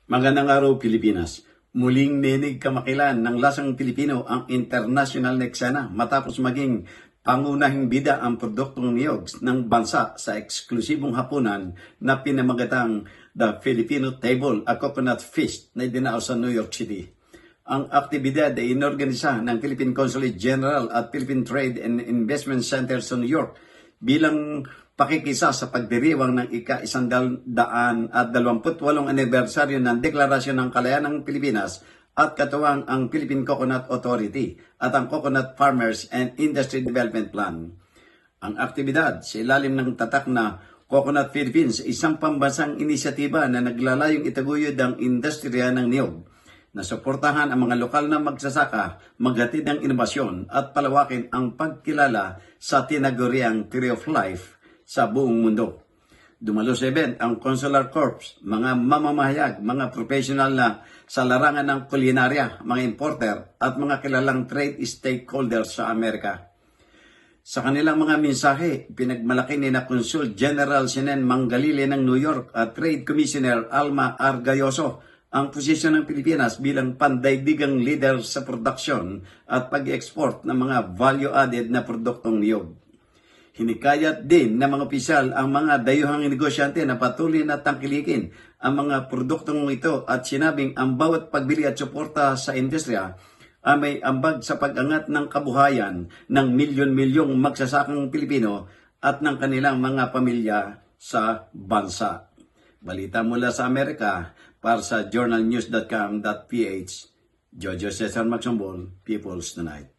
Magandang araw, Pilipinas. Muling ninig kamakilan ng lasang Pilipino ang international na eksena matapos maging pangunahing bida ang produktong niyog ng bansa sa eksklusibong hapunan na pinamagatang The Filipino Table, a Coconut Feast na idinaos sa New York City. Ang aktibidad ay inorganisa ng Philippine Consulate General at Philippine Trade and Investment Center sa New York bilang pakikisa sa pagdiriwang ng ika-128 anibersaryo ng Deklarasyon ng Kalayaan ng Pilipinas at katuwang ang Philippine Coconut Authority at ang Coconut Farmers and Industry Development Plan. Ang aktibidad sa ilalim ng tatak na Coconut Philippines, isang pambansang inisyatiba na naglalayong itaguyod ang industriya ng niyog, na suportahan ang mga lokal na magsasaka, maghatid ng inobasyon at palawakin ang pagkilala sa tinaguriang Tree of Life sa buong mundo. Dumalo sa event ang Consular Corps, mga mamamahayag, mga professional na sa larangan ng kulinarya, mga importer at mga kilalang trade stakeholders sa Amerika. Sa kanilang mga mensahe, pinagmalaki ni na Consul General Sinen Mangalile ng New York at Trade Commissioner Alma Argayoso ang posisyon ng Pilipinas bilang pandaigdigang leader sa produksyon at pag-export ng mga value-added na produktong niyog. Hinikayat din ng mga opisyal ang mga dayuhang negosyante na patuloy na tangkilikin ang mga produktong ito at sinabing ang bawat pagbili at suporta sa industriya ay may ambag sa pag-angat ng kabuhayan ng milyon-milyong magsasakang Pilipino at ng kanilang mga pamilya sa bansa. Balita mula sa Amerika para sa journalnews.com.ph. Jojo Cesar Magsumbol, People's Tonight.